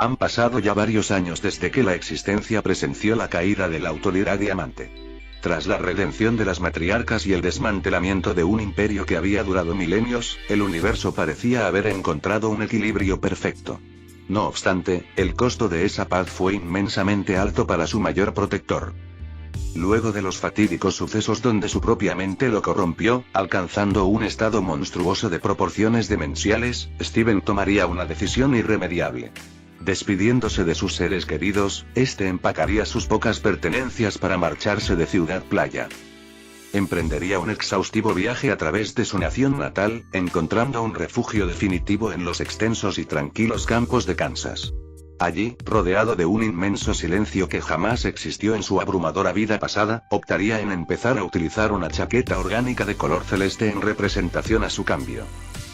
Han pasado ya varios años desde que la existencia presenció la caída de la autoridad diamante. Tras la redención de las matriarcas y el desmantelamiento de un imperio que había durado milenios, el universo parecía haber encontrado un equilibrio perfecto. No obstante, el costo de esa paz fue inmensamente alto para su mayor protector. Luego de los fatídicos sucesos donde su propia mente lo corrompió, alcanzando un estado monstruoso de proporciones demenciales, Steven tomaría una decisión irremediable. Despidiéndose de sus seres queridos, este empacaría sus pocas pertenencias para marcharse de Ciudad Playa. Emprendería un exhaustivo viaje a través de su nación natal, encontrando un refugio definitivo en los extensos y tranquilos campos de Kansas. Allí, rodeado de un inmenso silencio que jamás existió en su abrumadora vida pasada, optaría en empezar a utilizar una chaqueta orgánica de color celeste en representación a su cambio.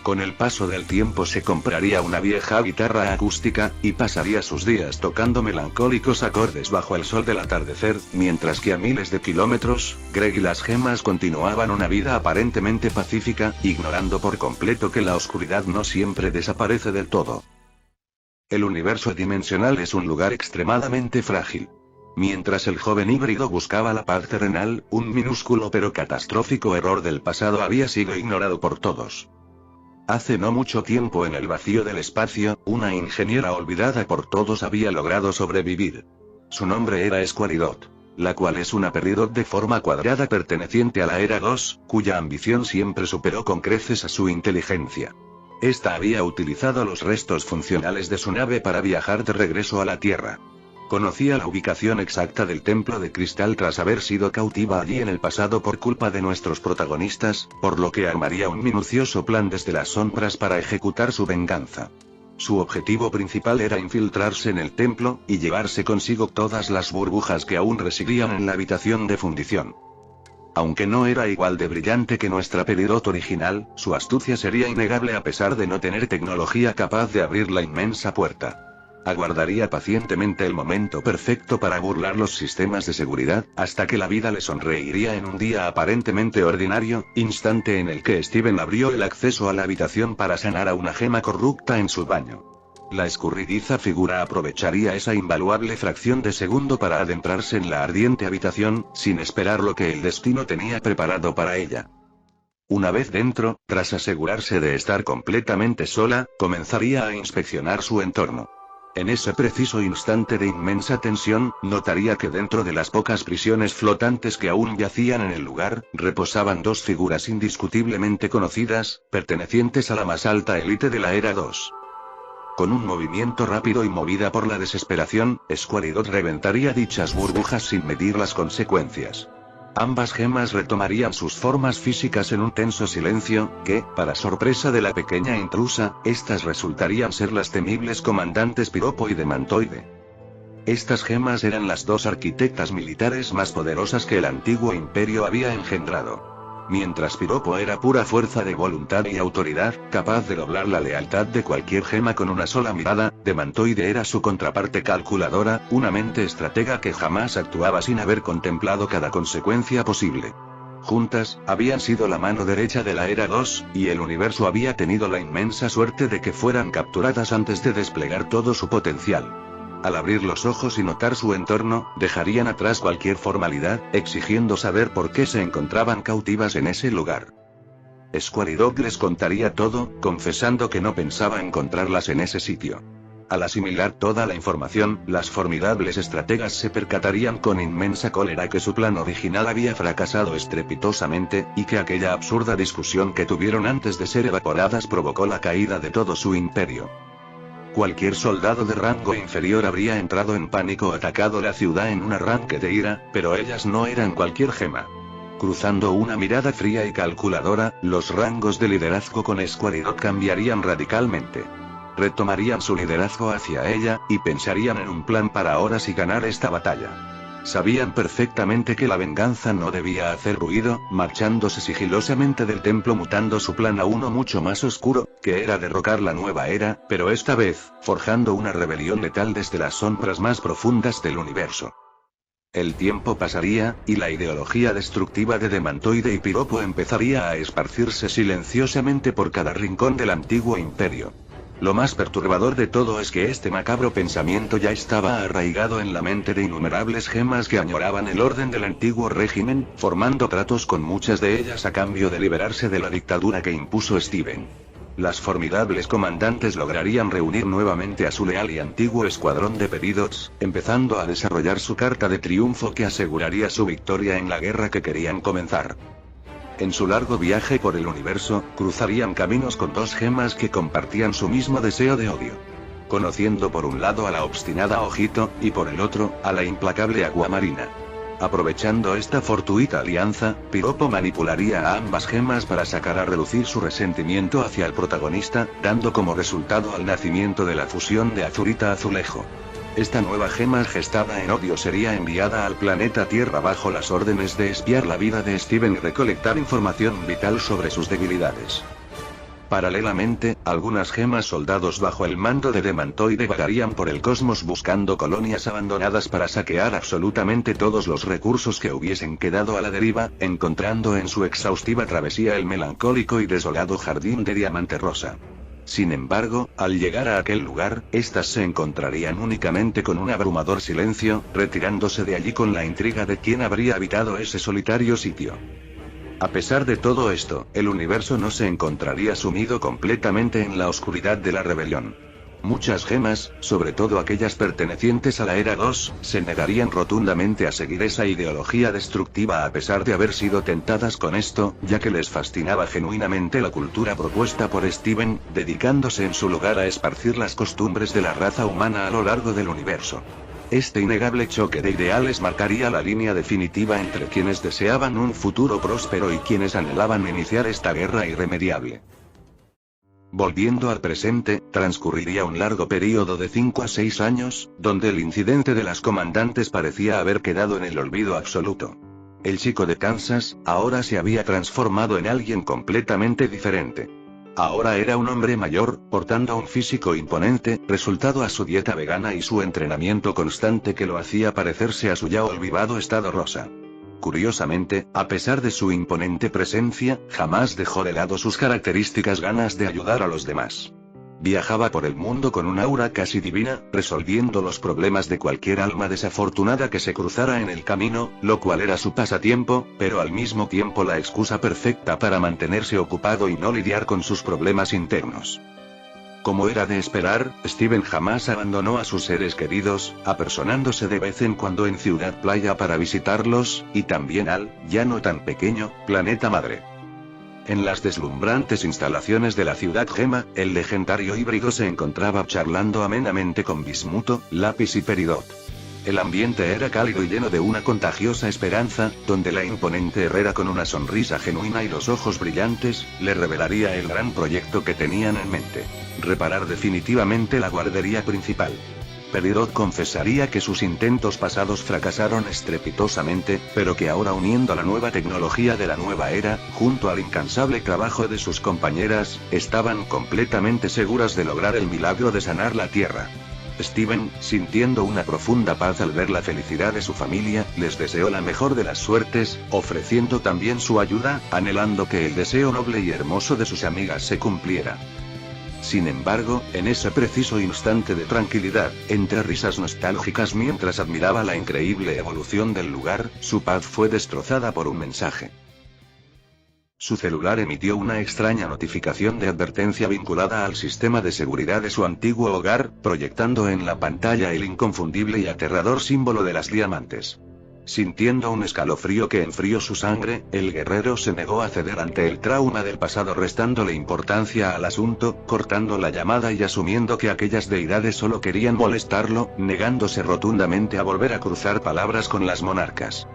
Con el paso del tiempo se compraría una vieja guitarra acústica, y pasaría sus días tocando melancólicos acordes bajo el sol del atardecer, mientras que a miles de kilómetros, Greg y las gemas continuaban una vida aparentemente pacífica, ignorando por completo que la oscuridad no siempre desaparece del todo. El universo dimensional es un lugar extremadamente frágil. Mientras el joven híbrido buscaba la paz terrenal, un minúsculo pero catastrófico error del pasado había sido ignorado por todos. Hace no mucho tiempo en el vacío del espacio, una ingeniera olvidada por todos había logrado sobrevivir. Su nombre era Squaridot, la cual es una peridot de forma cuadrada perteneciente a la Era 2, cuya ambición siempre superó con creces a su inteligencia. Esta había utilizado los restos funcionales de su nave para viajar de regreso a la Tierra. Conocía la ubicación exacta del templo de cristal tras haber sido cautiva allí en el pasado por culpa de nuestros protagonistas, por lo que armaría un minucioso plan desde las sombras para ejecutar su venganza. Su objetivo principal era infiltrarse en el templo, y llevarse consigo todas las burbujas que aún residían en la habitación de fundición. Aunque no era igual de brillante que nuestra peridot original, su astucia sería innegable a pesar de no tener tecnología capaz de abrir la inmensa puerta. Aguardaría pacientemente el momento perfecto para burlar los sistemas de seguridad, hasta que la vida le sonreiría en un día aparentemente ordinario, instante en el que Steven abrió el acceso a la habitación para sanar a una gema corrupta en su baño. La escurridiza figura aprovecharía esa invaluable fracción de segundo para adentrarse en la ardiente habitación, sin esperar lo que el destino tenía preparado para ella. Una vez dentro, tras asegurarse de estar completamente sola, comenzaría a inspeccionar su entorno. En ese preciso instante de inmensa tensión, notaría que dentro de las pocas prisiones flotantes que aún yacían en el lugar, reposaban dos figuras indiscutiblemente conocidas, pertenecientes a la más alta élite de la Era 2. Con un movimiento rápido y movida por la desesperación, Squaridot reventaría dichas burbujas sin medir las consecuencias. Ambas gemas retomarían sus formas físicas en un tenso silencio, que, para sorpresa de la pequeña intrusa, estas resultarían ser las temibles comandantes Piropo y Demantoide. Estas gemas eran las dos arquitectas militares más poderosas que el antiguo imperio había engendrado. Mientras Piropo era pura fuerza de voluntad y autoridad, capaz de doblar la lealtad de cualquier gema con una sola mirada, Demantoide era su contraparte calculadora, una mente estratega que jamás actuaba sin haber contemplado cada consecuencia posible. Juntas, habían sido la mano derecha de la Era 2, y el universo había tenido la inmensa suerte de que fueran capturadas antes de desplegar todo su potencial. Al abrir los ojos y notar su entorno, dejarían atrás cualquier formalidad, exigiendo saber por qué se encontraban cautivas en ese lugar. Squaridot les contaría todo, confesando que no pensaba encontrarlas en ese sitio. Al asimilar toda la información, las formidables estrategas se percatarían con inmensa cólera que su plan original había fracasado estrepitosamente, y que aquella absurda discusión que tuvieron antes de ser evaporadas provocó la caída de todo su imperio. Cualquier soldado de rango inferior habría entrado en pánico o atacado la ciudad en un arranque de ira, pero ellas no eran cualquier gema. Cruzando una mirada fría y calculadora, los rangos de liderazgo con Squaridot cambiarían radicalmente. Retomarían su liderazgo hacia ella, y pensarían en un plan para ahora sí ganar esta batalla. Sabían perfectamente que la venganza no debía hacer ruido, marchándose sigilosamente del templo mutando su plan a uno mucho más oscuro, que era derrocar la nueva era, pero esta vez, forjando una rebelión letal desde las sombras más profundas del universo. El tiempo pasaría, y la ideología destructiva de Demantoide y Piropo empezaría a esparcirse silenciosamente por cada rincón del antiguo imperio. Lo más perturbador de todo es que este macabro pensamiento ya estaba arraigado en la mente de innumerables gemas que añoraban el orden del antiguo régimen, formando tratos con muchas de ellas a cambio de liberarse de la dictadura que impuso Steven. Las formidables comandantes lograrían reunir nuevamente a su leal y antiguo escuadrón de Peridot, empezando a desarrollar su carta de triunfo que aseguraría su victoria en la guerra que querían comenzar. En su largo viaje por el universo, cruzarían caminos con dos gemas que compartían su mismo deseo de odio. Conociendo por un lado a la obstinada Ojito, y por el otro, a la implacable Aguamarina. Aprovechando esta fortuita alianza, Piropo manipularía a ambas gemas para sacar a relucir su resentimiento hacia el protagonista, dando como resultado al nacimiento de la fusión de Azurita Azulejo. Esta nueva gema gestada en odio sería enviada al planeta Tierra bajo las órdenes de espiar la vida de Steven y recolectar información vital sobre sus debilidades. Paralelamente, algunas gemas soldados bajo el mando de Demantoide vagarían por el cosmos buscando colonias abandonadas para saquear absolutamente todos los recursos que hubiesen quedado a la deriva, encontrando en su exhaustiva travesía el melancólico y desolado jardín de Diamante Rosa. Sin embargo, al llegar a aquel lugar, estas se encontrarían únicamente con un abrumador silencio, retirándose de allí con la intriga de quién habría habitado ese solitario sitio. A pesar de todo esto, el universo no se encontraría sumido completamente en la oscuridad de la rebelión. Muchas gemas, sobre todo aquellas pertenecientes a la Era 2, se negarían rotundamente a seguir esa ideología destructiva a pesar de haber sido tentadas con esto, ya que les fascinaba genuinamente la cultura propuesta por Steven, dedicándose en su lugar a esparcir las costumbres de la raza humana a lo largo del universo. Este innegable choque de ideales marcaría la línea definitiva entre quienes deseaban un futuro próspero y quienes anhelaban iniciar esta guerra irremediable. Volviendo al presente, transcurriría un largo período de 5 a 6 años, donde el incidente de las comandantes parecía haber quedado en el olvido absoluto. El chico de Kansas, ahora se había transformado en alguien completamente diferente. Ahora era un hombre mayor, portando un físico imponente, resultado a su dieta vegana y su entrenamiento constante que lo hacía parecerse a su ya olvidado estado rosa. Curiosamente, a pesar de su imponente presencia, jamás dejó de lado sus características ganas de ayudar a los demás. Viajaba por el mundo con un aura casi divina, resolviendo los problemas de cualquier alma desafortunada que se cruzara en el camino, lo cual era su pasatiempo, pero al mismo tiempo la excusa perfecta para mantenerse ocupado y no lidiar con sus problemas internos. Como era de esperar, Steven jamás abandonó a sus seres queridos, apersonándose de vez en cuando en Ciudad Playa para visitarlos, y también al, ya no tan pequeño, planeta madre. En las deslumbrantes instalaciones de la ciudad gema, el legendario híbrido se encontraba charlando amenamente con Bismuto, Lápiz y Peridot. El ambiente era cálido y lleno de una contagiosa esperanza, donde la imponente herrera con una sonrisa genuina y los ojos brillantes, le revelaría el gran proyecto que tenían en mente: reparar definitivamente la guardería principal. Peridot confesaría que sus intentos pasados fracasaron estrepitosamente, pero que ahora, uniendo la nueva tecnología de la nueva era, junto al incansable trabajo de sus compañeras, estaban completamente seguras de lograr el milagro de sanar la Tierra. Steven, sintiendo una profunda paz al ver la felicidad de su familia, les deseó la mejor de las suertes, ofreciendo también su ayuda, anhelando que el deseo noble y hermoso de sus amigas se cumpliera. Sin embargo, en ese preciso instante de tranquilidad, entre risas nostálgicas mientras admiraba la increíble evolución del lugar, su paz fue destrozada por un mensaje. Su celular emitió una extraña notificación de advertencia vinculada al sistema de seguridad de su antiguo hogar, proyectando en la pantalla el inconfundible y aterrador símbolo de las diamantes. Sintiendo un escalofrío que enfrió su sangre, el guerrero se negó a ceder ante el trauma del pasado, restándole importancia al asunto, cortando la llamada y asumiendo que aquellas deidades solo querían molestarlo, negándose rotundamente a volver a cruzar palabras con las monarcas.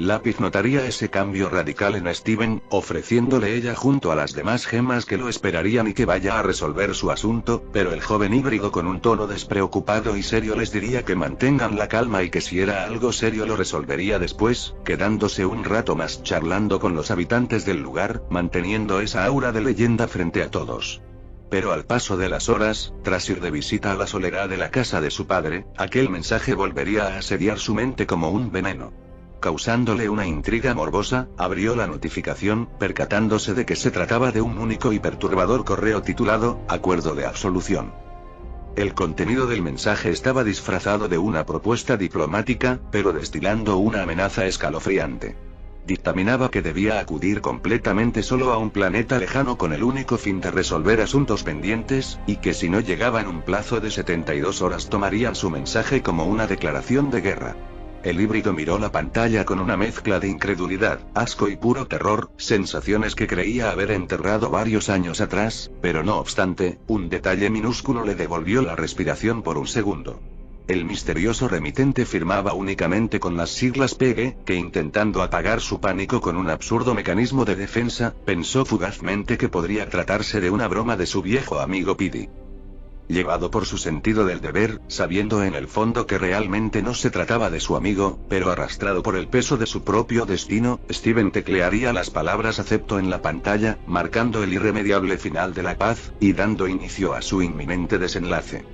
Lápiz notaría ese cambio radical en Steven, ofreciéndole ella junto a las demás gemas que lo esperarían y que vaya a resolver su asunto, pero el joven híbrido con un tono despreocupado y serio les diría que mantengan la calma y que si era algo serio lo resolvería después, quedándose un rato más charlando con los habitantes del lugar, manteniendo esa aura de leyenda frente a todos. Pero al paso de las horas, tras ir de visita a la soledad de la casa de su padre, aquel mensaje volvería a asediar su mente como un veneno. Causándole una intriga morbosa, abrió la notificación, percatándose de que se trataba de un único y perturbador correo titulado, Acuerdo de Absolución. El contenido del mensaje estaba disfrazado de una propuesta diplomática, pero destilando una amenaza escalofriante. Dictaminaba que debía acudir completamente solo a un planeta lejano con el único fin de resolver asuntos pendientes, y que si no llegaba en un plazo de 72 horas tomarían su mensaje como una declaración de guerra. El híbrido miró la pantalla con una mezcla de incredulidad, asco y puro terror, sensaciones que creía haber enterrado varios años atrás, pero no obstante, un detalle minúsculo le devolvió la respiración por un segundo. El misterioso remitente firmaba únicamente con las siglas PG, que intentando apagar su pánico con un absurdo mecanismo de defensa, pensó fugazmente que podría tratarse de una broma de su viejo amigo Pidi. Llevado por su sentido del deber, sabiendo en el fondo que realmente no se trataba de su amigo, pero arrastrado por el peso de su propio destino, Steven teclearía las palabras acepto en la pantalla, marcando el irremediable final de la paz, y dando inicio a su inminente desenlace.